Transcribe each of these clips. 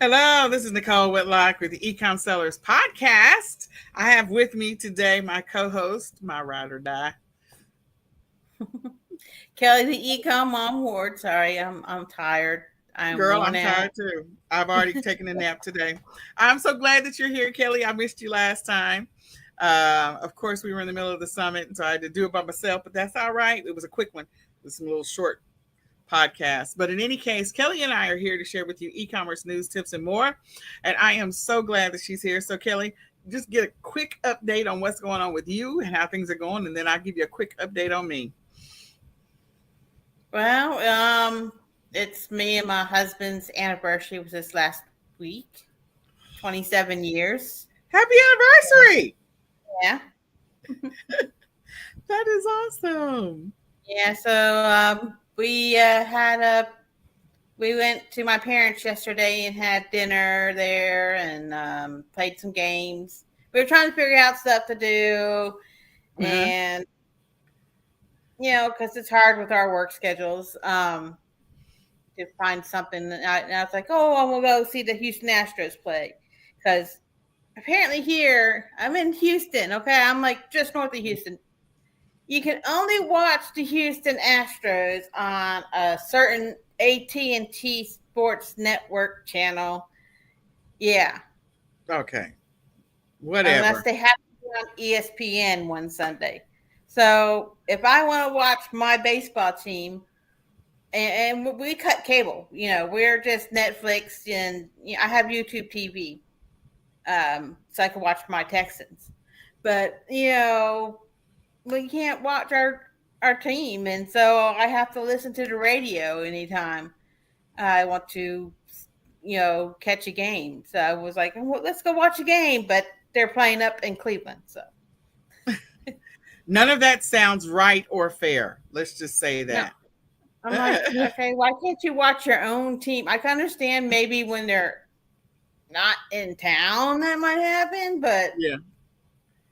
Hello, this is Nicole Whitlock with the eCom Sellers Podcast. I have with me today my co-host, my ride or die. Kelly, the ecom mom ward. Sorry, I'm tired. I'm Girl, worn I'm out. tired too. I've already taken a nap today. I'm so glad that you're here, Kelly. I missed you last time. Of course, we were in the middle of the summit, and so I had to do it by myself, but that's all right. It was a quick one with some little short podcast. But in any case, Kelly and I are here to share with you e-commerce news, tips, and more. And I am so glad that she's here. So, Kelly, just get a quick update on what's going on with you and how things are going, and then I'll give you a quick update on me. Well, it's me and my husband's anniversary was this last week. 27 years. Happy anniversary! Yeah. That is awesome. Yeah. So we went to my parents yesterday and had dinner there and played some games. We were trying to figure out stuff to do, Uh-huh. and because it's hard with our work schedules. To find something. And I was like, oh, I'm gonna go see the Houston Astros play because apparently here I'm in Houston. Okay, I'm like just north of Houston. You can only watch the Houston Astros on a certain AT&T Sports Network channel. Yeah, Okay. unless Whatever. they have to be on ESPN one Sunday. So if I want to watch my baseball team, and we cut cable. We're just Netflix, and I have YouTube TV, so I can watch my Texans. But we can't watch our team, and so I have to listen to the radio anytime I want to, catch a game. So I was like, well, let's go watch a game, but they're playing up in Cleveland, so None of that sounds right or fair. Let's just say no. that. I'm like, okay, why can't you watch your own team? I can understand maybe when they're not in town that might happen, but Yeah,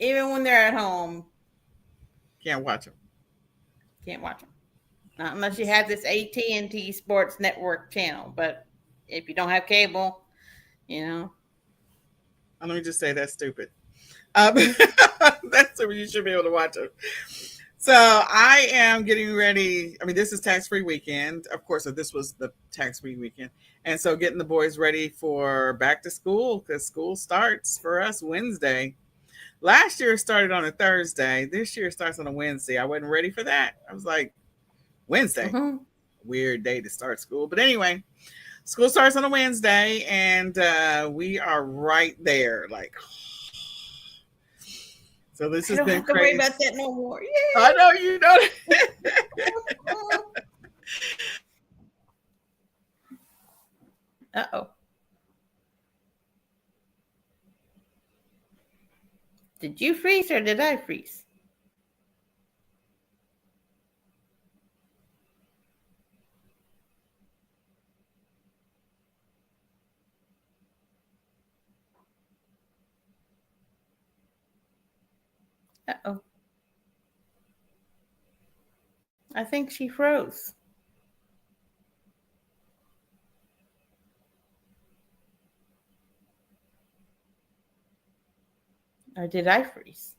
even when they're at home, can't watch them. can't watch them. Not unless you have this AT&T Sports Network channel. But if you don't have cable, you know. Let me just say that's stupid. Um, that's stupid. You should be able to watch it. So I am getting ready. I mean, this is tax-free weekend, of course. So this was the tax-free weekend, and so getting the boys ready for back to school because school starts for us Wednesday. Last year it started on a Thursday. This year it starts on a Wednesday. I wasn't ready for that. I was like, Wednesday, Mm-hmm. weird day to start school. But anyway, school starts on a Wednesday, and we are right there. Like, so this I has don't been have to worry crazy. about that no more. I know you know. Uh-oh. Did you freeze or did I freeze? Uh-oh. I think she froze. Or did I freeze?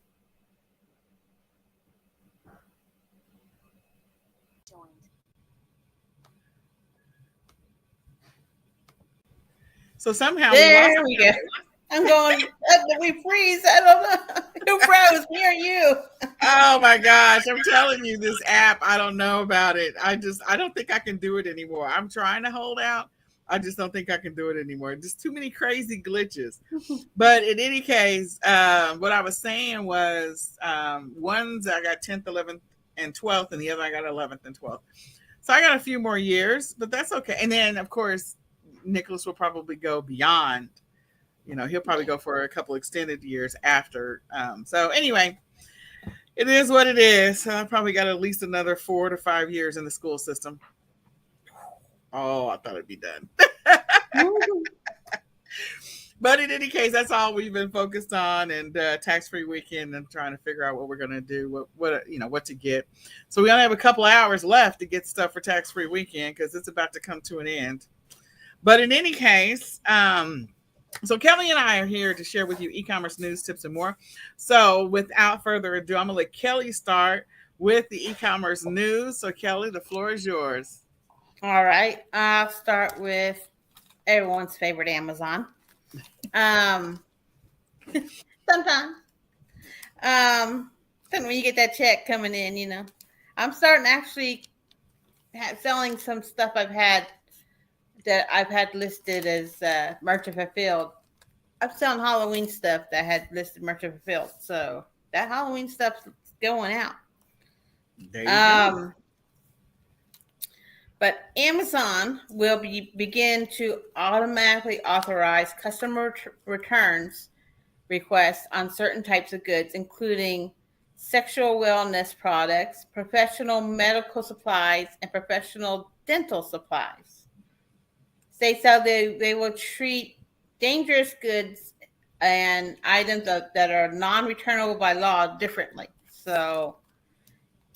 So somehow we lost There we go. I'm going, did we freeze? I don't know. Who froze? Me or you? Oh my gosh, I'm telling you, this app, I don't know about it. I don't think I can do it anymore. I'm trying to hold out. I just don't think I can do it anymore. Just too many crazy glitches. But in any case, what I was saying was one's I got 10th, 11th, and 12th, and the other I got 11th and 12th. So I got a few more years, but that's okay. And then, of course, Nicholas will probably go beyond. He'll probably go for a couple extended years after. So anyway, it is what it is. I probably got at least another 4 to 5 years in the school system. Oh, I thought it'd be done. But in any case, that's all we've been focused on, and tax-free weekend, and trying to figure out what we're going to do, what to get. So we only have a couple of hours left to get stuff for tax-free weekend because it's about to come to an end. But in any case, so Kelly and I are here to share with you e-commerce news, tips, and more. So without further ado, I'm gonna let Kelly start with the e-commerce news. So Kelly, the floor is yours. All right. I'll start with everyone's favorite Amazon. Um, sometimes, then when you get that check coming in, I'm starting actually selling some stuff I've had listed as merchant fulfilled. I'm selling Halloween stuff that had listed merchant fulfilled. So that Halloween stuff's going out. There you go. Um, but Amazon will begin to automatically authorize customer returns requests on certain types of goods, including sexual wellness products, professional medical supplies, and professional dental supplies. States how they will treat dangerous goods and items that are non-returnable by law differently. So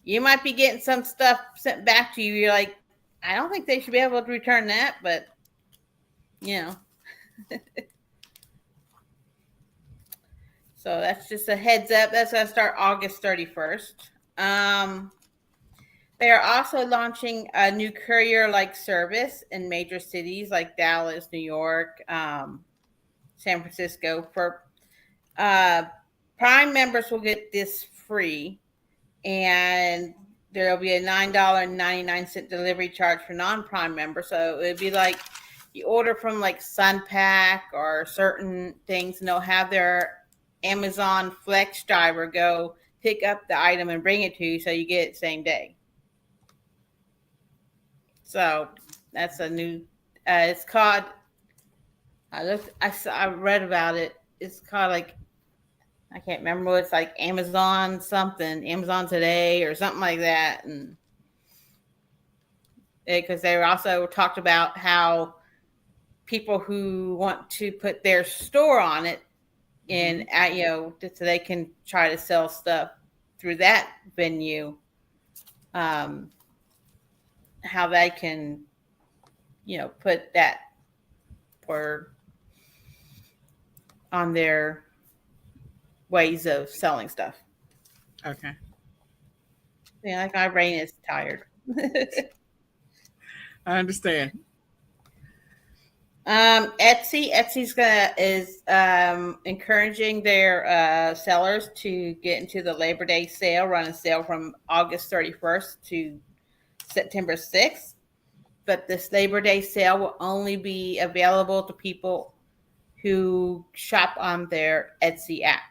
you might be getting some stuff sent back to you. You're like, I don't think they should be able to return that, but you know. So that's just a heads up. That's going to start August 31st. They are also launching a new courier-like service in major cities like Dallas, New York, San Francisco. For Prime members will get this free, and there will be a $9.99 delivery charge for non-Prime members. So it'd be like you order from like Sunpack or certain things, and they'll have their Amazon Flex driver go pick up the item and bring it to you, so you get it same day. So that's a new. It's called. I read about it. It's called like I can't remember what it's like Amazon something, Amazon Today or something like that, and because they also talked about how people who want to put their store on it and so they can try to sell stuff through that venue, how they can put that or on their ways of selling stuff. Okay. Yeah, like my brain is tired. I understand. Etsy is encouraging their sellers to get into the Labor Day sale, run a sale from August 31st to September 6th. But this Labor Day sale will only be available to people who shop on their Etsy app.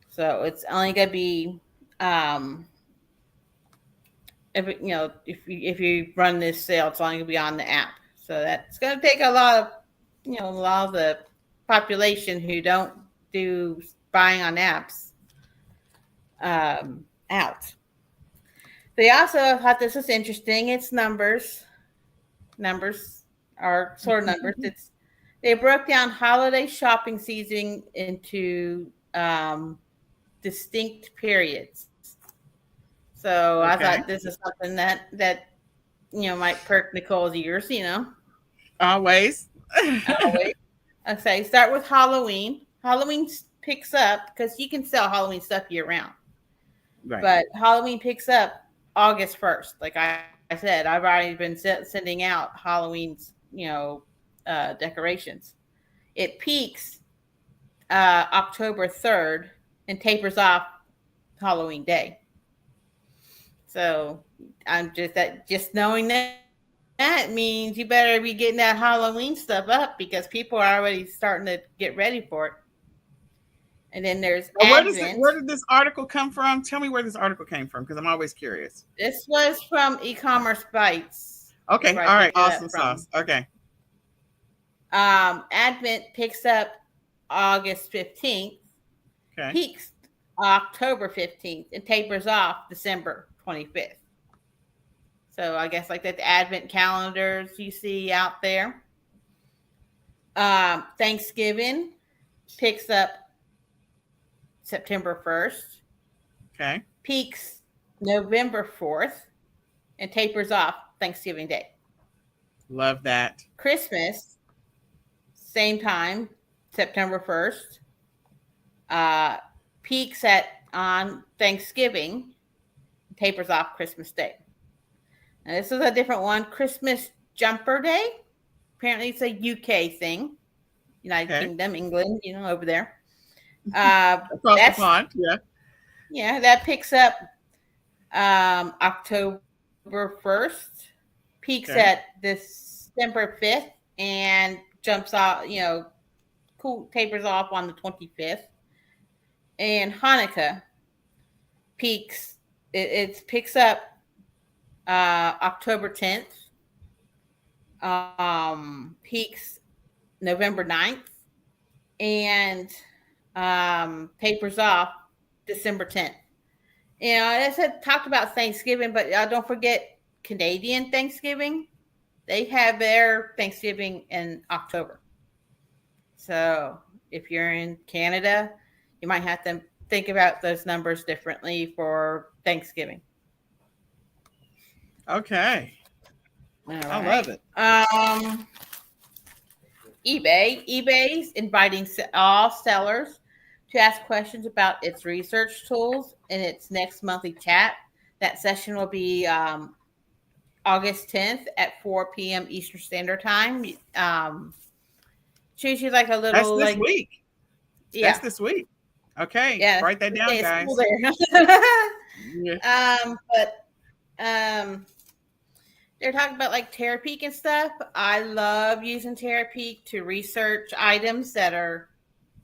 So it's only going to be if you run this sale, it's only going to be on the app. So that's going to take a lot of the population who don't do buying on apps out. They also thought this was interesting. It's numbers. Numbers are sort of numbers. They broke down holiday shopping season into distinct periods. So I thought this is something that might perk Nicole's ears. Always. Always. Okay, start with Halloween. Halloween picks up because you can sell Halloween stuff year round. Right. But Halloween picks up August 1st. Like I said, I've already been sending out Halloween's, decorations. It peaks October 3rd and tapers off Halloween Day. So I'm just knowing that means you better be getting that Halloween stuff up because people are already starting to get ready for it. And then there's Advent. Where did this article come from? Tell me where this article came from because I'm always curious. This was from e-commerce bites. Okay, all right, awesome sauce. Okay. Advent picks up August 15th, peaks October 15th, and tapers off December 25th. So I guess like that the Advent calendars you see out there. Thanksgiving picks up September 1st. Okay. Peaks November 4th and tapers off Thanksgiving Day. Love that. Christmas, same time, September 1st. Uh, Peaks at on Thanksgiving, tapers off Christmas Day. Now this is a different one. Christmas Jumper Day. Apparently, it's a UK thing. United Okay. Kingdom, England, over there. Across the That's pond. Yeah. yeah, that picks up October 1st, peaks at Okay. December 5th, and jumps off, cool tapers off on the 25th. And Hanukkah peaks, it picks up October 10th, peaks November 9th, and tapers off December 10th. I said talked about Thanksgiving, but don't forget Canadian Thanksgiving. They have their Thanksgiving in October. So if you're in Canada, you might have to think about those numbers differently for Thanksgiving. Okay. All I love right. it. eBay's inviting all sellers to ask questions about its research tools in its next monthly chat. That session will be August 10th at 4 p.m. Eastern Standard Time. Choose you like a That's little this like week. That's yeah this week. Okay. yeah. Write that The down, day of school guys. there. Yeah. But they're talking about like Terapeak and stuff. I love using Terapeak to research items that are.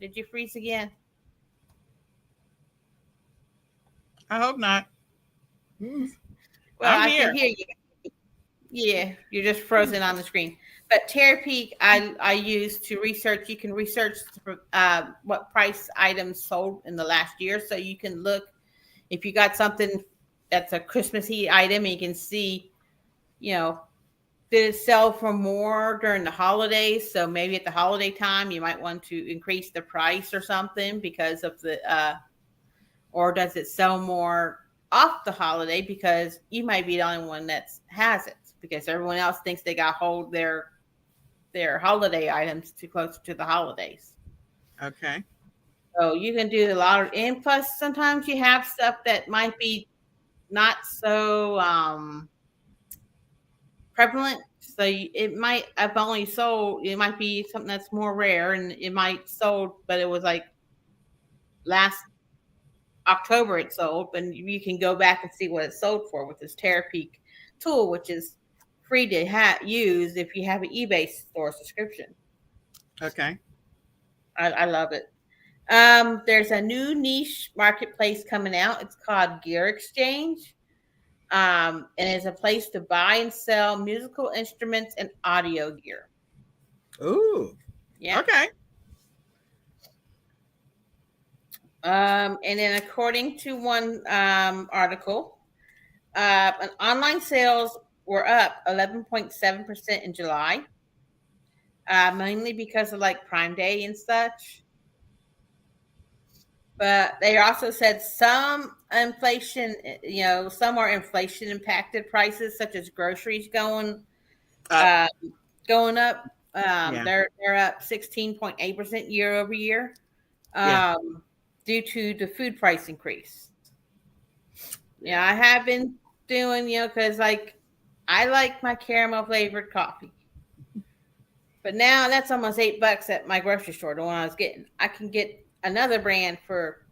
Did you freeze again? I hope not. Mm, Well, I'm I can here. hear you. Yeah, you're just frozen on the screen. But Terapeak, I use to research. You can research what price items sold in the last year, so you can look if you got something that's a Christmassy item, and you can see, did it sell for more during the holidays? So maybe at the holiday time, you might want to increase the price or something because of or does it sell more off the holiday because you might be the only one that has it because everyone else thinks they got hold their holiday items too close to the holidays. Okay. So you can do a lot of, and plus sometimes you have stuff that might be not so prevalent. So it might have only sold. It might be something that's more rare, and it might sold, but it was like last October it sold, and you can go back and see what it sold for with this Terapeak tool, which is free to use if you have an eBay store subscription. Okay. I love it. There's a new niche marketplace coming out. It's called Gear Exchange. And it's a place to buy and sell musical instruments and audio gear. Ooh. Yeah. Okay. And then according to one article, an online sales were up 11.7% in July, mainly because of like Prime Day and such. But they also said some inflation, some are inflation impacted prices, such as groceries going Up. going up. Yeah. They're up 16.8% year over year, Yeah. due to the food price increase. Yeah, I have been doing, because like I like my caramel flavored coffee, but now that's almost $8 at my grocery store. The one I was getting, I can get another brand for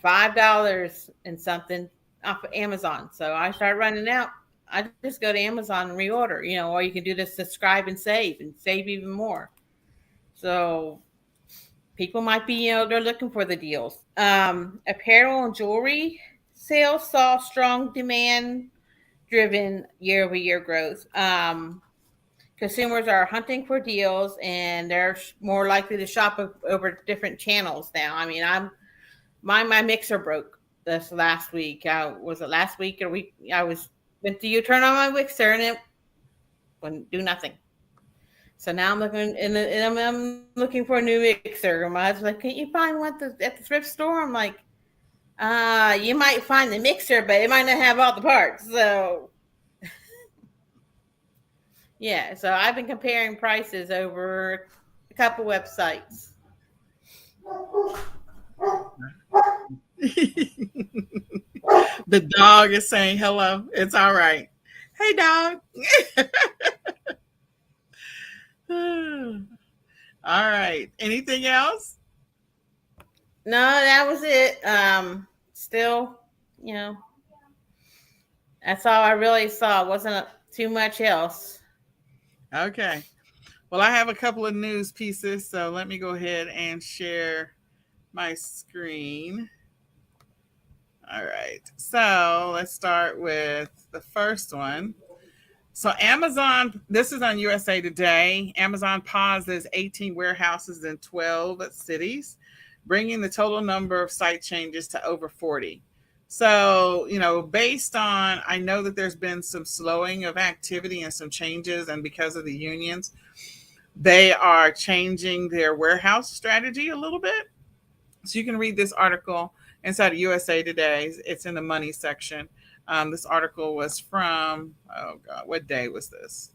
$5 and something off of Amazon. So I start running out. I just go to Amazon and reorder, or you can do the subscribe and save even more. So people might be, they're looking for the deals. Apparel and jewelry sales saw strong demand driven year over year growth. Consumers are hunting for deals and they're more likely to shop over different channels now. I mean, my mixer broke this last week. Was it last week or week? I went to turn on my mixer and it wouldn't do nothing. So now I'm looking and I'm looking for a new mixer. My husband's like, "Can't you find one at the thrift store?" I'm like, you might find the mixer, but it might not have all the parts. So Yeah, so I've been comparing prices over a couple websites. The dog is saying hello. It's all right. Hey, dog. All right. Anything else? No, that was it. Still, you know, that's all I really saw. Wasn't too much else. Okay. Well, I have a couple of news pieces, so let me go ahead and share my screen. All right. So let's start with the first one. So Amazon, this is on USA Today. Amazon pauses 18 warehouses in 12 cities, bringing the total number of site changes to over 40. So, based on, I know that there's been some slowing of activity and some changes, and because of the unions, they are changing their warehouse strategy a little bit. So you can read this article inside of USA Today. It's in the money section. This article was from, oh God, what day was this?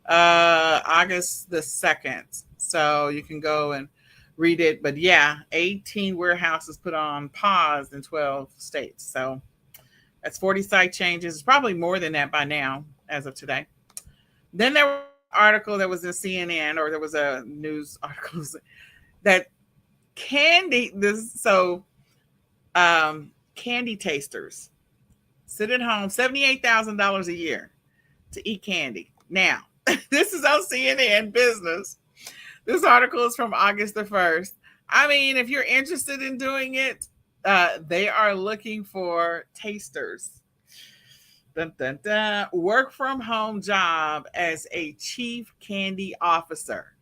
August the 2nd. So you can go and read it. But yeah, 18 warehouses put on pause in 12 states. So that's 40 site changes. It's probably more than that by now, as of today. Then there was an article that was in CNN, or there was a news article that candy, candy tasters sit at home, $78,000 a year to eat candy. Now, this is on CNN Business. This article is from August the 1st. I mean, if you're interested in doing it, they are looking for tasters. Dun, dun, dun. Work from home job as a chief candy officer.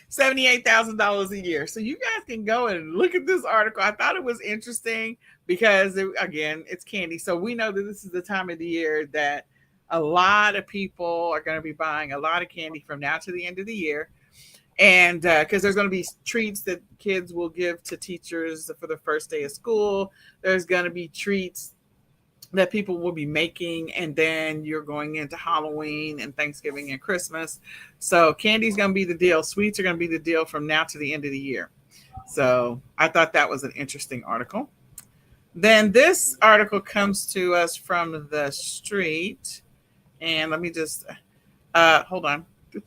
$78,000 a year. So you guys can go and look at this article. I thought it was interesting because, again, it's candy. So we know that this is the time of the year that a lot of people are going to be buying a lot of candy from now to the end of the year. And because there's going to be treats that kids will give to teachers for the first day of school, there's going to be treats that people will be making, and then you're going into Halloween and Thanksgiving and Christmas. So candy's going to be the deal. Sweets are going to be the deal from now to the end of the year. So I thought that was an interesting article. Then this article comes to us from the street. And let me just hold on. If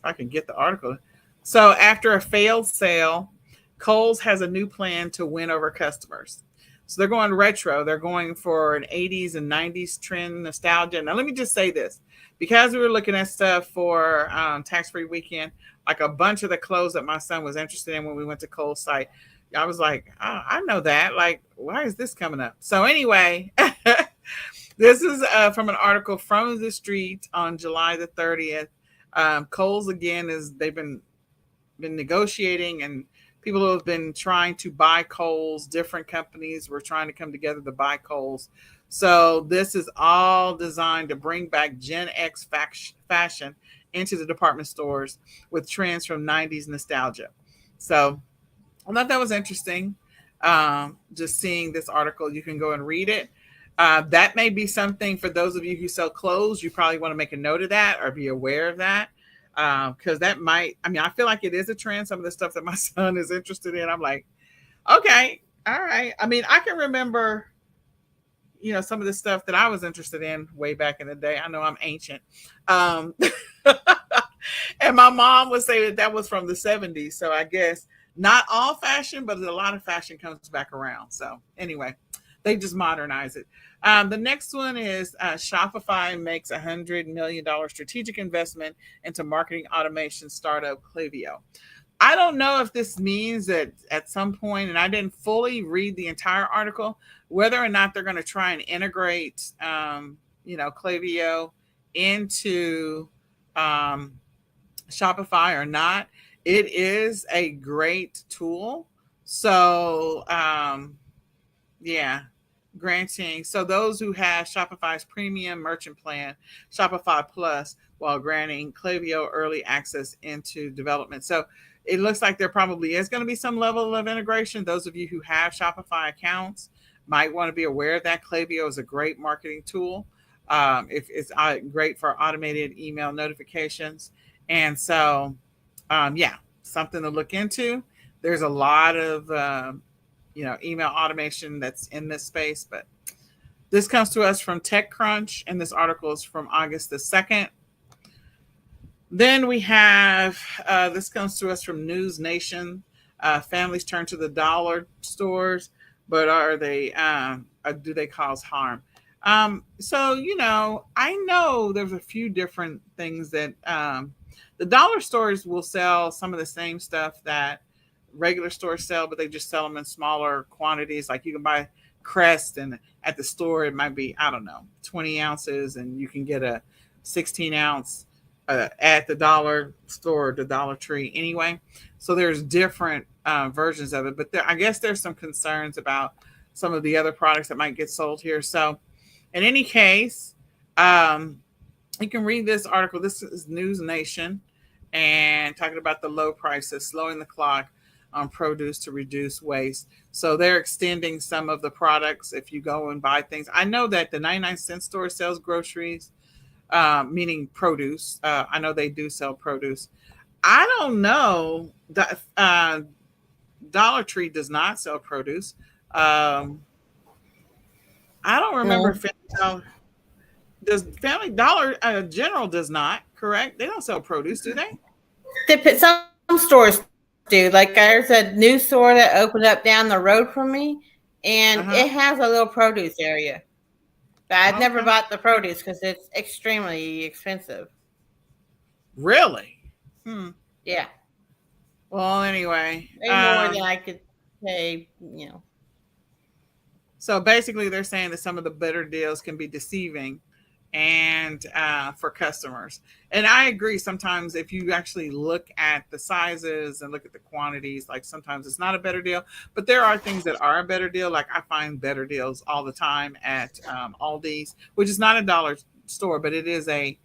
I can get the article. So after a failed sale, Kohl's has a new plan to win over customers. So they're going retro. They're going for an 80s and 90s trend nostalgia. Now, let me just say this. Because we were looking at stuff for tax-free weekend, like a bunch of the clothes that my son was interested in when we went to Kohl's site, I was like, oh, I know that. Like, why is this coming up? So anyway, this is from an article from the street on July the 30th. Kohl's, again, they've been negotiating, and people who have been trying to buy Kohl's, different companies were trying to come together to buy Kohl's. So this is all designed to bring back Gen X fashion into the department stores with trends from 90s nostalgia. So I thought that was interesting. Just seeing this article, you can go and read it. That may be something for those of you who sell clothes. You probably want to make a note of that or be aware of that. Because that might, I mean, I feel like it is a trend. Some of the stuff that my son is interested in, I'm like, okay, all right. I mean, I can remember, some of the stuff that I was interested in way back in the day. I know I'm ancient. Um, and my mom would say that was from the 70s. So I guess not all fashion, but a lot of fashion comes back around. So anyway, they just modernize it. The next one is Shopify makes $100 million strategic investment into marketing automation startup Klaviyo. I don't know if this means that at some point, and I didn't fully read the entire article, whether or not they're going to try and integrate, Klaviyo into Shopify or not. It is a great tool. So, yeah, granting. So those who have Shopify's premium merchant plan, Shopify Plus, while granting Klaviyo early access into development. So it looks like there probably is going to be some level of integration. Those of you who have Shopify accounts might want to be aware of that. Klaviyo is a great marketing tool. If it's great for automated email notifications, and so yeah, something to look into. There's a lot of email automation that's in this space, but this comes to us from TechCrunch, and this article is from August the 2nd. Then we have this comes to us from News Nation. Families turn to the dollar stores, but are they do they cause harm? So I know there's a few different things that the dollar stores will sell some of the same stuff that regular stores sell, but they just sell them in smaller quantities. Like you can buy Crest, and at the store it might be, I don't know, 20 ounces, and you can get a 16-ounce at the dollar store, the Dollar Tree anyway. So there's different versions of it, but I guess there's some concerns about some of the other products that might get sold here. So in any case, you can read this article. This is News Nation, and talking about the low prices, slowing the clock on produce to reduce waste. So they're extending some of the products if you go and buy things. I know that the 99-cent store sells groceries, meaning produce. I know they do sell produce. I don't know. The Dollar Tree does not sell produce. I don't remember No. if Family Dollar General does not. Correct? They don't sell produce, do they? Some stores do. Like there's a new store that opened up down the road from me, and Uh it huh. has a little produce area. But I've never Okay. bought the produce because it's extremely expensive. Really? Hmm. Yeah, Well, anyway, way more than I could pay. so basically, they're saying that some of the better deals can be deceiving, and for customers. And I agree. Sometimes, if you actually look at the sizes and look at the quantities, like sometimes it's not a better deal, but there are things that are a better deal. Like I find better deals all the time at Aldi's, which is not a dollar store, but it is a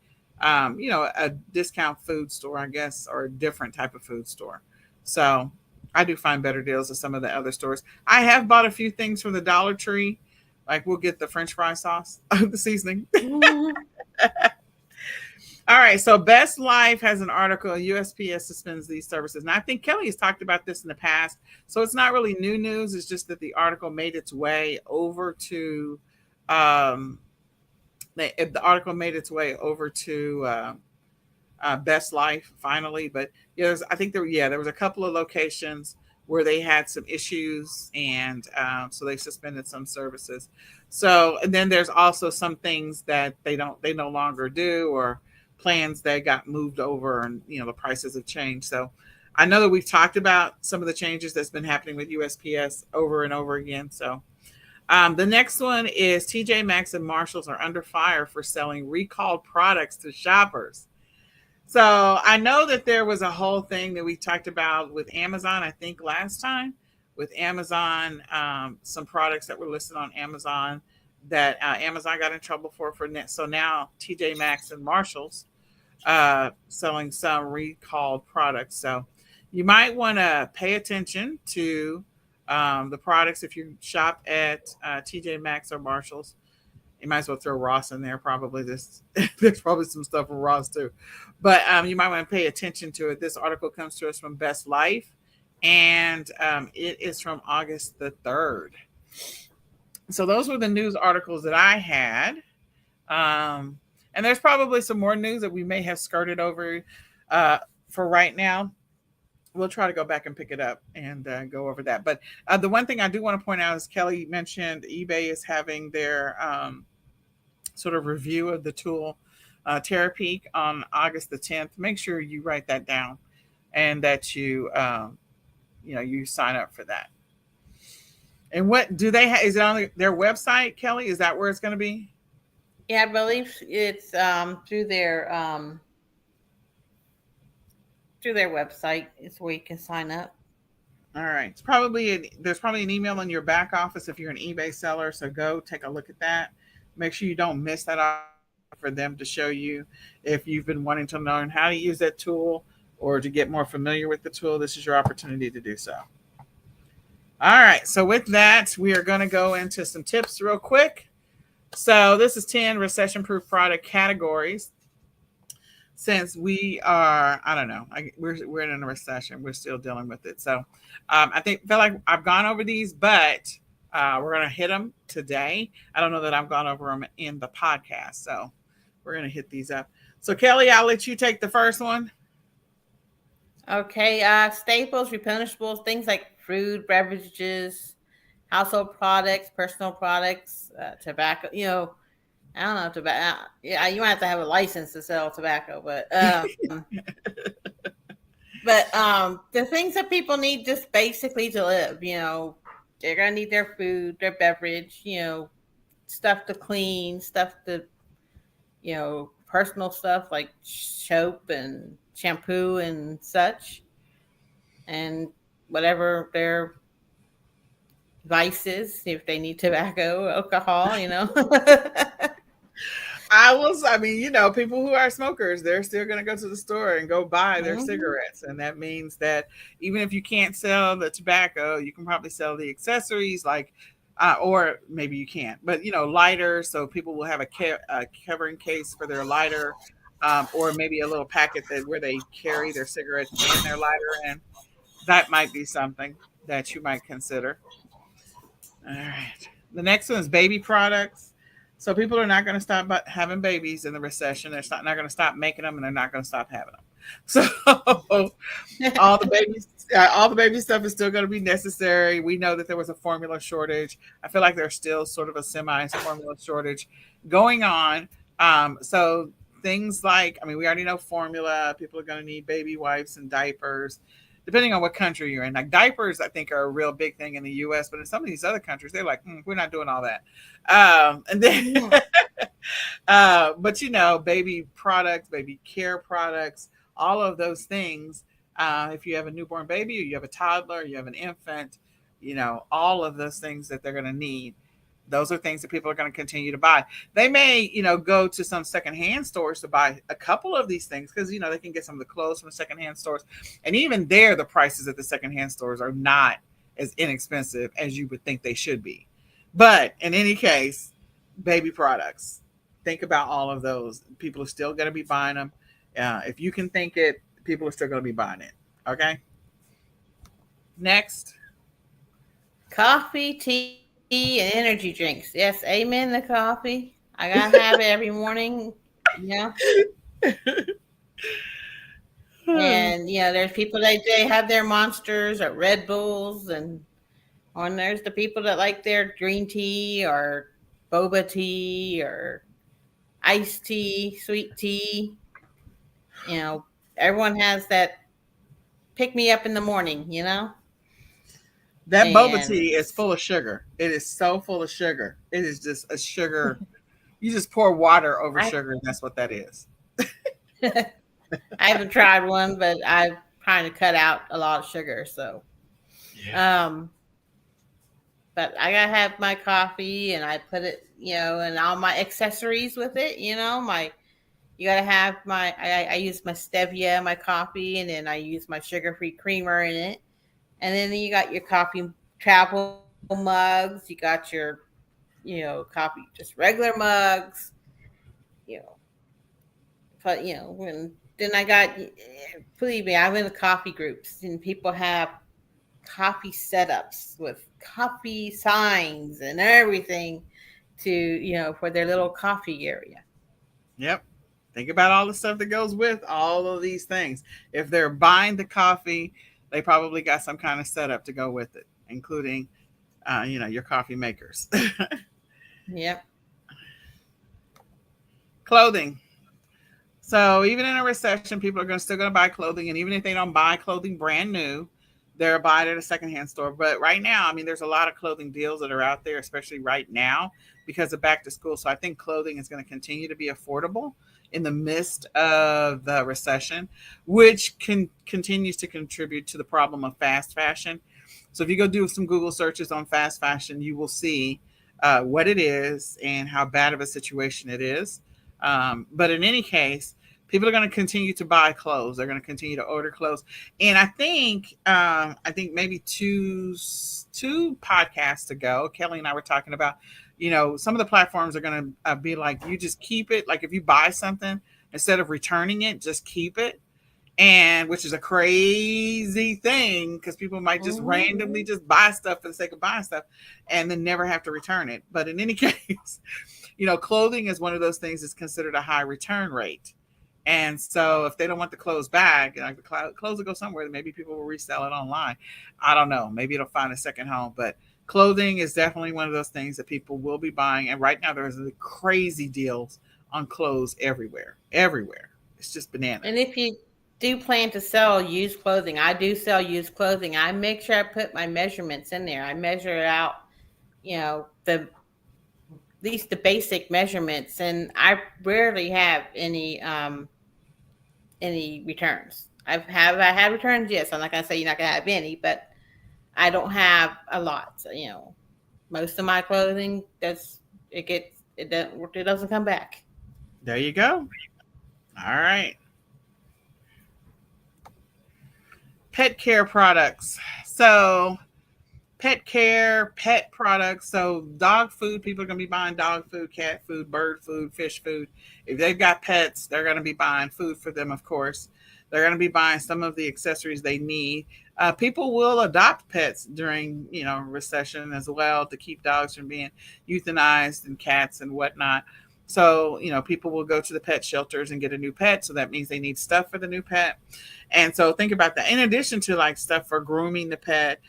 discount food store, I guess, or a different type of food store. So I do find better deals at some of the other stores. I have bought a few things from the Dollar Tree. Like we'll get the French fry sauce, the seasoning. Mhm. All right. So Best Life has an article. USPS suspends these services. And I think Kelly has talked about this in the past. So it's not really new news. It's just that the article made its way over to um, the article made its way over to Best Life finally. But I think there was a couple of locations where they had some issues, and so they suspended some services. So, and then there's also some things that they no longer do, or plans that got moved over, and the prices have changed. So, I know that we've talked about some of the changes that's been happening with USPS over and over again. So, the next one is TJ Maxx and Marshalls are under fire for selling recalled products to shoppers. So I know that there was a whole thing that we talked about with Amazon, I think last time, with Amazon, some products that were listed on Amazon that Amazon got in trouble for net. So now TJ Maxx and Marshalls selling some recalled products. So you might want to pay attention to the products if you shop at TJ Maxx or Marshalls. You might as well throw Ross in there. Probably this. There's probably some stuff from Ross too, but you might want to pay attention to it. This article comes to us from Best Life, and it is from August the 3rd. So those were the news articles that I had. And there's probably some more news that we may have skirted over uh, for right now. We'll try to go back and pick it up and go over that. But the one thing I do want to point out is Kelly mentioned eBay is having their sort of review of the tool Terapeak on August the 10th. Make sure you write that down, and that you sign up for that. And what do they have? Is it on their website, Kelly? Is that where it's going to be? Yeah, I believe it's through their website is where you can sign up. All right. There's probably an email in your back office if you're an eBay seller. So go take a look at that. Make sure you don't miss that opportunity for them to show you if you've been wanting to learn how to use that tool or to get more familiar with the tool. This is your opportunity to do so. All right. So with that, we are going to go into some tips real quick. So this is 10 recession-proof product categories. Since we are, I don't know, we're in a recession. We're still dealing with it. So I feel like I've gone over these, but we're gonna hit them today. I don't know that I've gone over them in the podcast, so we're gonna hit these up. So Kelly, I'll let you take the first one. Okay, staples, replenishables, things like food, beverages, household products, personal products, tobacco. I don't know tobacco. Yeah, you might have to have a license to sell tobacco, but the things that people need just basically to live. They're gonna need their food, their beverage. Stuff to clean, stuff to personal stuff like soap and shampoo and such, and whatever their vices, if they need tobacco, alcohol. I mean, people who are smokers, they're still going to go to the store and go buy their Hmm. cigarettes. And that means that even if you can't sell the tobacco, you can probably sell the accessories like, or maybe you can't, but, lighters. So people will have a covering case for their lighter, or maybe a little packet where they carry their cigarette and their lighter in. That might be something that you might consider. All right. The next one is baby products. So people are not going to stop having babies in the recession. Not going to stop making them, and they're not going to stop having them. So all the babies, all the baby stuff is still going to be necessary. We know that there was a formula shortage. I feel like there's still sort of a semi formula shortage going on. So things like, I mean, we already know formula. People are going to need baby wipes and diapers depending on what country you're in. Like diapers, I think are a real big thing in the U.S., but in some of these other countries, they're like, we're not doing all that. And then, but baby products, baby care products, all of those things. If you have a newborn baby, or you have a toddler, you have an infant, all of those things that they're going to need. Those are things that people are going to continue to buy. They may, go to some secondhand stores to buy a couple of these things because, they can get some of the clothes from the secondhand stores. And even there, the prices at the secondhand stores are not as inexpensive as you would think they should be. But in any case, baby products, think about all of those. People are still going to be buying them. If you can think it, people are still going to be buying it. Okay. Next. Coffee, tea, and energy drinks. Yes, amen. The coffee. I gotta have it every morning. Yeah. And there's people that they have their monsters or Red Bulls, and there's the people that like their green tea or boba tea or iced tea, sweet tea. Everyone has that pick me up in the morning. That boba And tea is full of sugar. It is so full of sugar. It is just a sugar. You just pour water over I sugar, and that's what that is. I haven't tried one, but I'm trying to cut out a lot of sugar. So, Yeah. um, but I gotta have my coffee, and I put it, and all my accessories with it. You gotta have I use my stevia, my coffee, and then I use my sugar-free creamer in it. And then you got your coffee travel mugs. You got coffee, just regular mugs. You know, but then I got, believe me, I'm in the coffee groups, and people have coffee setups with coffee signs and everything to for their little coffee area. Yep. Think about all the stuff that goes with all of these things. If they're buying the coffee, they probably got some kind of setup to go with it, including, your coffee makers. Yep. Clothing. So even in a recession, people are still going to buy clothing, and even if they don't buy clothing brand new, they're buying it at a secondhand store. But right now, I mean, there's a lot of clothing deals that are out there, especially right now because of back to school. So I think clothing is going to continue to be affordable in the midst of the recession, which continues to contribute to the problem of fast fashion. So if you go do some Google searches on fast fashion, you will see what it is and how bad of a situation it is. But in any case, people are going to continue to buy clothes. They're going to continue to order clothes, and I think maybe two podcasts ago, Kelly and I were talking about some of the platforms are going to be like, you just keep it. Like if you buy something, instead of returning it, just keep it. And which is a crazy thing because people might just randomly just buy stuff for the sake of buying stuff and then never have to return it. But in any case, clothing is one of those things that's considered a high return rate. And so if they don't want the clothes back, like the clothes will go somewhere, then maybe people will resell it online. I don't know. Maybe it'll find a second home. But clothing is definitely one of those things that people will be buying. And right now there's crazy deals on clothes everywhere. Everywhere. It's just bananas. And if you do plan to sell used clothing, I do sell used clothing. I make sure I put my measurements in there. I measure it out, the at least the basic measurements, and I rarely have any returns. I had returns, yes. I'm not gonna say you're not gonna have any, but I don't have a lot. So, most of my clothing it doesn't come back. There you go. All right. Pet care products. So pet care, pet products. So dog food, people are going to be buying dog food, cat food, bird food, fish food. If they've got pets, they're going to be buying food for them, of course. They're going to be buying some of the accessories they need. People will adopt pets during, recession as well to keep dogs from being euthanized and cats and whatnot. So, people will go to the pet shelters and get a new pet. So that means they need stuff for the new pet. And so think about that. In addition to like stuff for grooming the pet,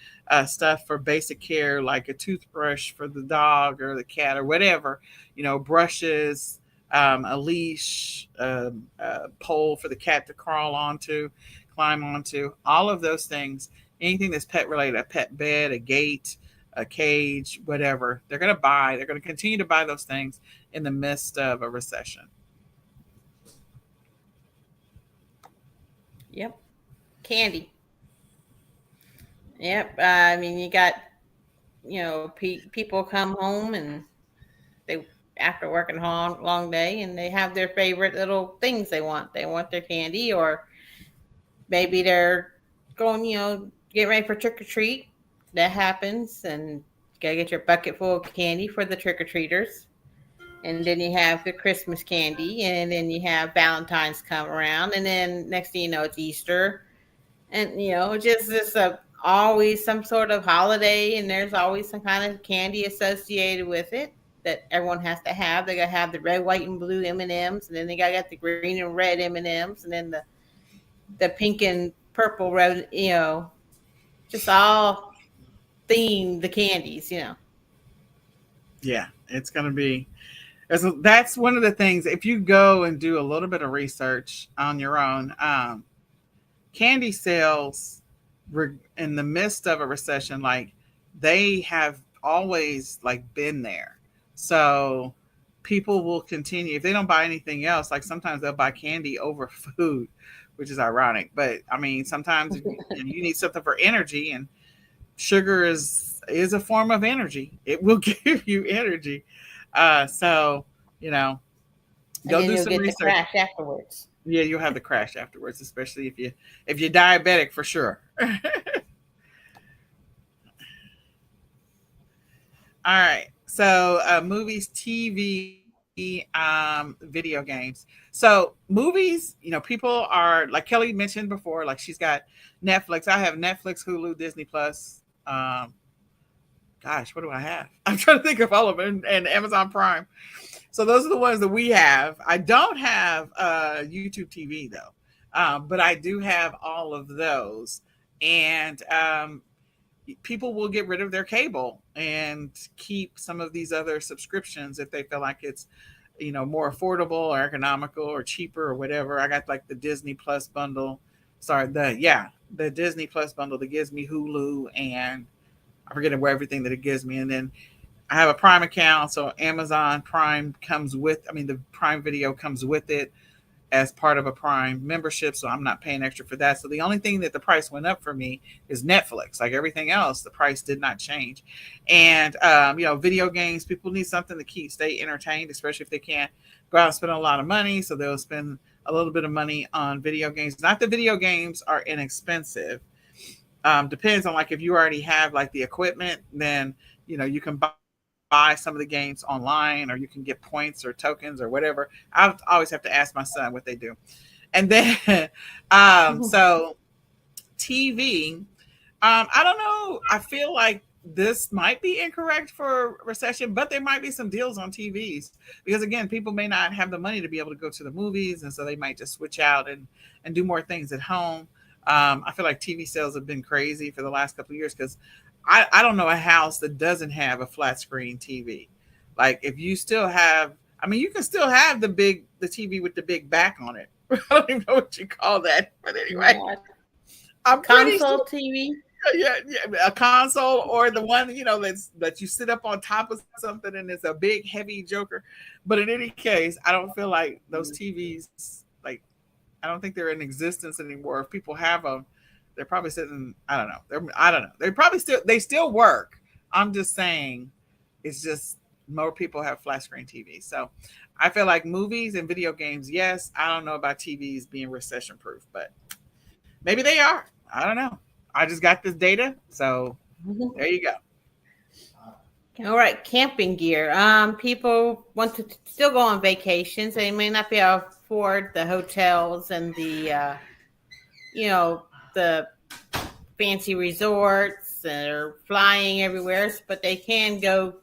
stuff for basic care, like a toothbrush for the dog or the cat or whatever, brushes, a leash, a pole for the cat to climb onto, all of those things, anything that's pet related, a pet bed, a gate, a cage, whatever, they're going to continue to buy those things in the midst of a recession. Yep. Candy. Yep. I mean, you got, people come home and they, after working a long day, and they have their favorite little things they want. They want their candy, or maybe they're going, get ready for trick or treat. That happens, and you gotta get your bucket full of candy for the trick or treaters. And then you have the Christmas candy, and then you have Valentine's come around, and then next thing you know, it's Easter, and just this always some sort of holiday, and there's always some kind of candy associated with it that everyone has to have. They gotta have the red, white, and blue M&Ms, and then they gotta get the green and red M&Ms, and then the pink and purple red, just all themed the candies. Yeah, it's going to be. That's one of the things. If you go and do a little bit of research on your own, candy sales in the midst of a recession, like they have always like been there. So people will continue if they don't buy anything else. Like sometimes they'll buy candy over food, which is ironic. But I mean, sometimes you need something for energy, and sugar is a form of energy. It will give you energy. So And go then do you'll some get the research. crash afterwards. Yeah, you'll have the crash afterwards, especially if you're diabetic for sure. All right. So movies, TV, video games. So movies, people are like Kelly mentioned before, like she's got Netflix. I have Netflix, Hulu, Disney Plus. Gosh, what do I have? I'm trying to think of all of them, and Amazon Prime. So those are the ones that we have. I don't have YouTube TV though, but I do have all of those. And people will get rid of their cable and keep some of these other subscriptions if they feel like it's more affordable or economical or cheaper or whatever. I got like the Disney Plus bundle. Sorry, the Disney Plus bundle that gives me Hulu and I forget where everything that it gives me, and then I have a Prime account, so Amazon Prime the Prime Video comes with it as part of a Prime membership, so I'm not paying extra for that. So the only thing that the price went up for me is Netflix. Like everything else, the price did not change. And video games, people need something to stay entertained, especially if they can't go out and spend a lot of money. So they'll spend a little bit of money on video games. Not that video games are inexpensive. Depends on like if you already have like the equipment, then you can buy buy some of the games online, or you can get points or tokens or whatever. I always have to ask my son what they do. And then, so TV. I don't know. I feel like this might be incorrect for recession, but there might be some deals on TVs because again, people may not have the money to be able to go to the movies, and so they might just switch out and do more things at home. I feel like TV sales have been crazy for the last couple of years because I don't know a house that doesn't have a flat screen TV. Like if you still have, I mean, you can still have the TV with the big back on it. I don't even know what you call that, but anyway, Yeah. I'm pretty Console sure. TV. Yeah, a console or the one that you sit up on top of something and it's a big heavy joker. But in any case, I don't feel like those TVs like I don't think they're in existence anymore. If people have them, they're probably sitting. I don't know. I don't know. They still work. I'm just saying, it's just more people have flat screen TVs. So I feel like movies and video games. Yes, I don't know about TVs being recession proof, but maybe they are. I don't know. I just got this data, so there you go. All right, camping gear. People want to still go on vacations. They may not be able to afford the hotels and the fancy resorts or flying everywhere, but they can go,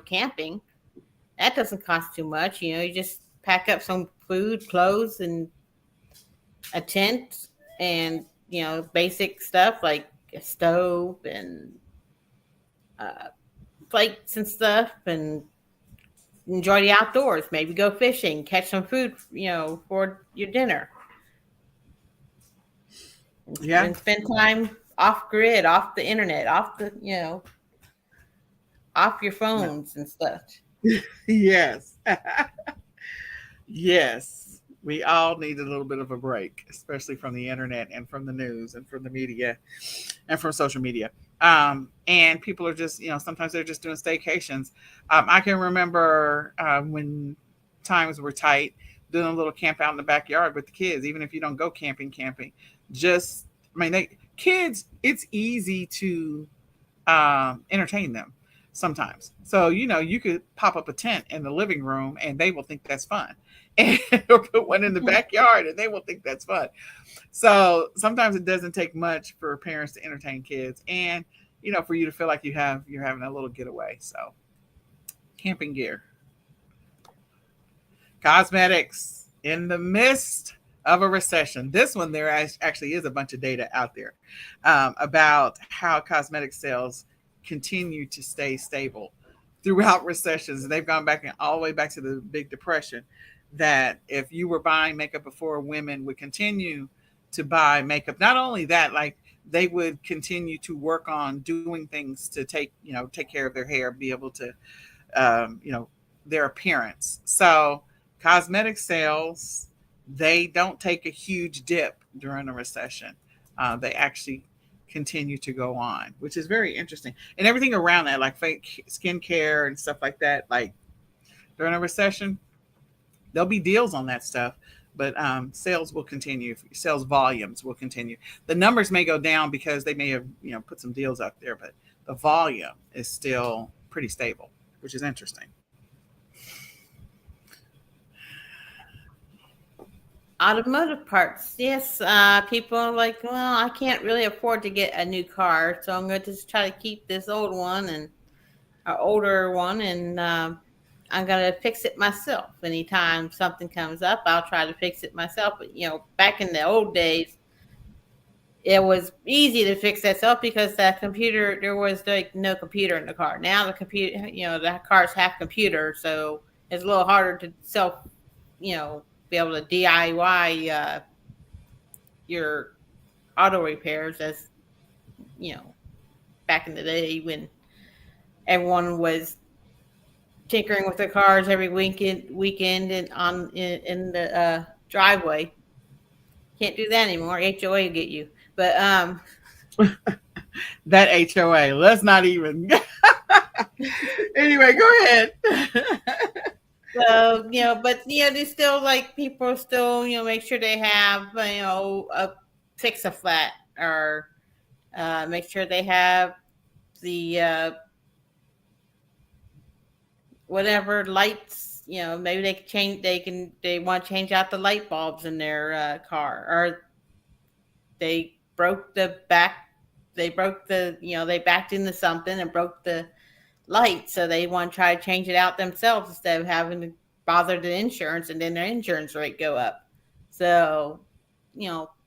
camping. That doesn't cost too much. You just pack up some food, clothes, and a tent, and basic stuff like a stove and uh, plates and stuff, and enjoy the outdoors. Maybe go fishing, catch some food, for your dinner, Yeah. and spend time off grid, off the internet, off your phones and stuff. Yes. Yes. We all need a little bit of a break, especially from the internet and from the news and from the media and from social media. And people are just, sometimes they're just doing staycations. I can remember when times were tight, doing a little camp out in the backyard with the kids, even if you don't go camping, just, I mean, kids, it's easy to entertain them sometimes. So, you could pop up a tent in the living room and they will think that's fun. And or put one in the backyard and they will think that's fun. So sometimes it doesn't take much for parents to entertain kids and for you to feel like you're having a little getaway. So camping gear. Cosmetics in the midst of a recession. This one, there actually is a bunch of data out there about how cosmetic sales continue to stay stable throughout recessions. They've gone back and all the way back to the Big Depression. That if you were buying makeup before, women would continue to buy makeup. Not only that, like they would continue to work on doing things to take care of their hair, be able to, their appearance. So cosmetic sales, they don't take a huge dip during a recession. They actually continue to go on, which is very interesting. And everything around that, like fake skincare and stuff like that, like during a recession, there'll be deals on that stuff, but sales will continue. Sales volumes will continue. The numbers may go down because they may have put some deals out there, but the volume is still pretty stable, which is interesting. Automotive parts, yes. People are like, well, I can't really afford to get a new car, so I'm going to just try to keep this old one and our older one, and I'm going to fix it myself. Anytime something comes up, I'll try to fix it myself. But back in the old days, it was easy to fix that self because that computer, there was like no computer in the car. Now the computer, the cars have computers, so it's a little harder to be able to DIY your auto repairs as back in the day when everyone was tinkering with their cars every weekend and in the driveway. Can't do that anymore. HOA will get you. But That HOA, let's not even. Anyway, go ahead. so but they still like people still make sure they have fix a flat or make sure they have the whatever lights, maybe they can change. They want to change out the light bulbs in their car, or they broke the back. They broke they backed into something and broke the light, so they want to try to change it out themselves instead of having to bother the insurance, and then their insurance rate go up. So,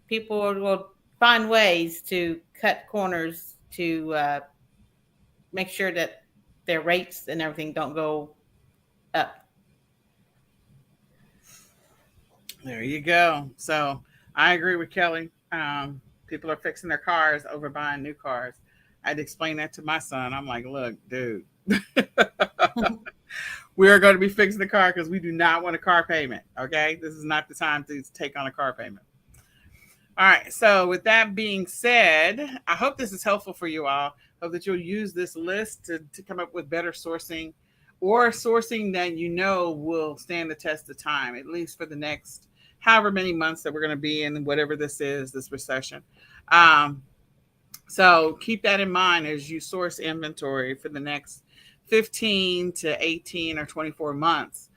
people will find ways to cut corners to make sure that their rates and everything don't go up. There you go. So I agree with Kelly. People are fixing their cars over buying new cars. I had to explain that to my son. I'm like, look, dude, we are going to be fixing the car because we do not want a car payment. Okay. This is not the time to take on a car payment. All right. So, with that being said, I hope this is helpful for you all. Hope that you'll use this list to come up with better sourcing, or sourcing that you know will stand the test of time, at least for the next however many months that we're going to be in whatever this is, this recession. Um, so, keep that in mind as you source inventory for the next 15 to 18 or 24 months.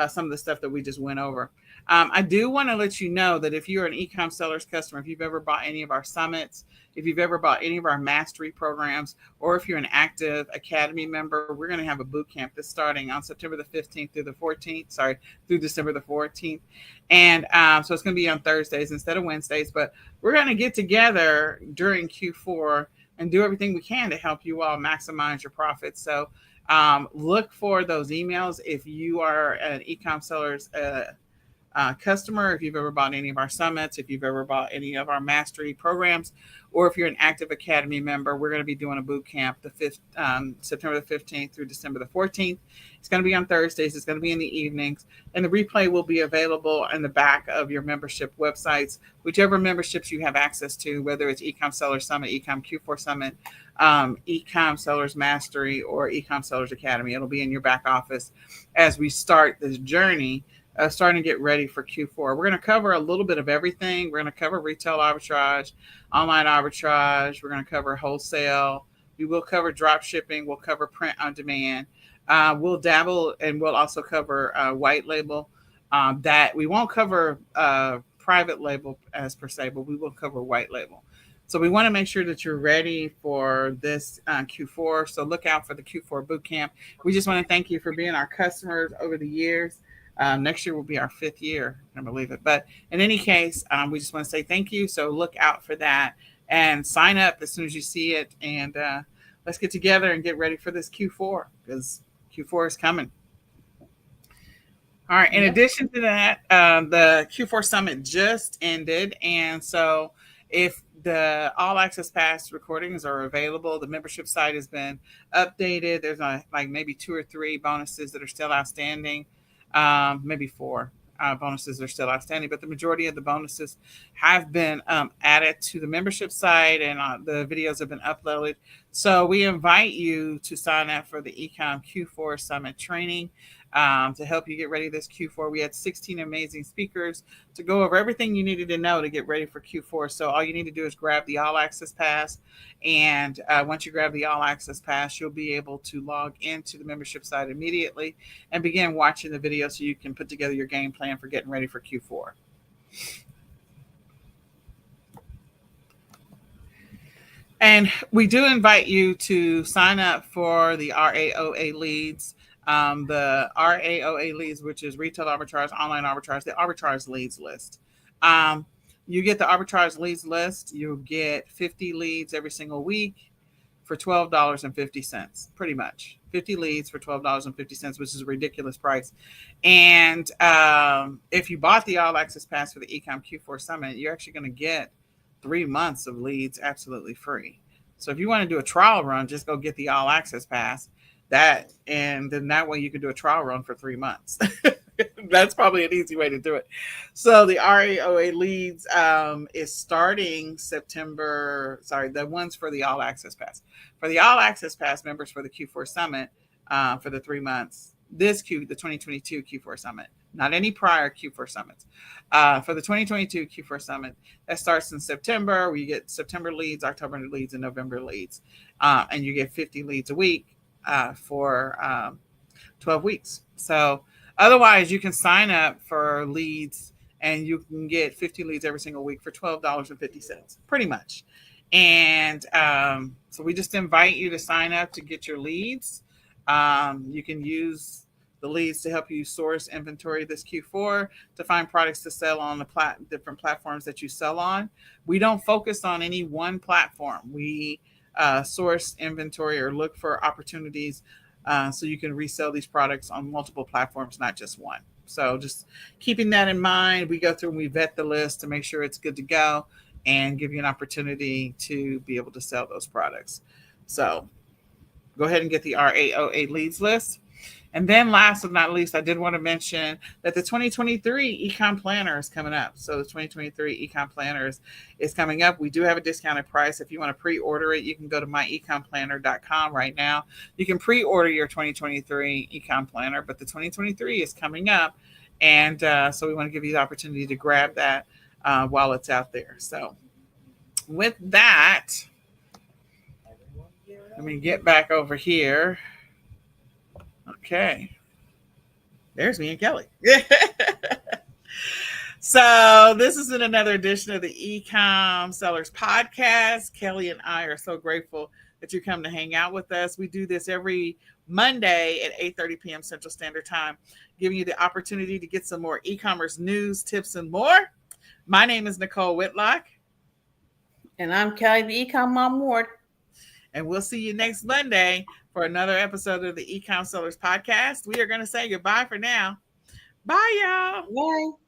Some of the stuff that we just went over. I do want to let you know that if you're an eCom Sellers customer, if you've ever bought any of our summits, if you've ever bought any of our mastery programs, or if you're an active academy member, we're going to have a boot camp that's starting on September the 15th through the 14th, through December the 14th. And so it's going to be on Thursdays instead of Wednesdays, but we're going to get together during Q4 and do everything we can to help you all maximize your profits. So look for those emails if you are an eCom Sellers customer, if you've ever bought any of our summits, if you've ever bought any of our mastery programs, or if you're an active academy member. We're going to be doing a boot camp September the 15th through December the 14th. It's going to be on Thursdays. It's going to be in the evenings, and the replay will be available in the back of your membership websites, whichever memberships you have access to, whether it's eCom Sellers Summit, eCom Q4 Summit, eCom Sellers Mastery, or eCom Sellers Academy. It'll be in your back office as we start this journey, starting to get ready for Q4. We're going to cover a little bit of everything. We're going to cover retail arbitrage, online arbitrage. We're going to cover wholesale. We will cover drop shipping. We'll cover print on demand. We'll dabble, and we'll also cover white label. That we won't cover private label as per se, but we will cover white label. So we want to make sure that you're ready for this Q4. So look out for the Q4 bootcamp. We just want to thank you for being our customers over the years. Next year will be our 5th year. I can't believe it. But in any case, we just want to say thank you. So look out for that and sign up as soon as you see it. And let's get together and get ready for this Q4, because Q4 is coming. All right. In addition to that, the Q4 Summit just ended. And so if the All Access Pass recordings are available, the membership site has been updated. There's like maybe 2 or 3 bonuses that are still outstanding. Maybe 4 bonuses are still outstanding, but the majority of the bonuses have been added to the membership site, and the videos have been uploaded. So we invite you to sign up for the eCom Q4 Summit training to help you get ready this Q4. We had 16 amazing speakers to go over everything you needed to know to get ready for Q4. So all you need to do is grab the All Access Pass. And once you grab the All Access Pass, you'll be able to log into the membership site immediately and begin watching the video so you can put together your game plan for getting ready for Q4. And we do invite you to sign up for the RAOA leads. The RAOA leads, which is retail arbitrage, online arbitrage, the arbitrage leads list. You get the arbitrage leads list. You'll get 50 leads every single week for $12.50, pretty much. 50 leads for $12.50, which is a ridiculous price. And if you bought the All Access Pass for the eCom Q4 Summit, you're actually going to get 3 months of leads absolutely free. So if you want to do a trial run, just go get the All Access Pass. And then that way you can do a trial run for 3 months. That's probably an easy way to do it. So the RAOA leads is starting September. Sorry, the ones for the All Access Pass. For the All Access Pass members for the Q4 Summit for the 3 months, the 2022 Q4 Summit, not any prior Q4 Summits. For the 2022 Q4 Summit, that starts in September, where you get September leads, October leads, and November leads. And you get 50 leads a week for 12 weeks. So otherwise, you can sign up for leads and you can get 50 leads every single week for $12.50, pretty much. And so we just invite you to sign up to get your leads. You can use the leads to help you source inventory this Q4 to find products to sell on the different platforms that you sell on. We don't focus on any one platform. We source inventory or look for opportunities so you can resell these products on multiple platforms, not just one. So just keeping that in mind, we go through and we vet the list to make sure it's good to go and give you an opportunity to be able to sell those products. So go ahead and get the RAOA leads list. And then last but not least, I did want to mention that the 2023 eCom Planner is coming up. So the 2023 eCom Planner is coming up. We do have a discounted price. If you want to pre-order it, you can go to myecomplanner.com right now. You can pre-order your 2023 eCom Planner, but the 2023 is coming up. And so we want to give you the opportunity to grab that while it's out there. So with that, let me get back over here. Okay. There's me and Kelly. So this is in another edition of the eCom Sellers Podcast. Kelly and I are so grateful that you come to hang out with us. We do this every Monday at 8:30 p.m. Central Standard Time, giving you the opportunity to get some more e-commerce news, tips, and more. My name is Nicole Whitlock. And I'm Kelly, the eCom Mom Ward. And we'll see you next Monday for another episode of the eCom Sellers Podcast. We are going to say goodbye for now. Bye, y'all. Bye.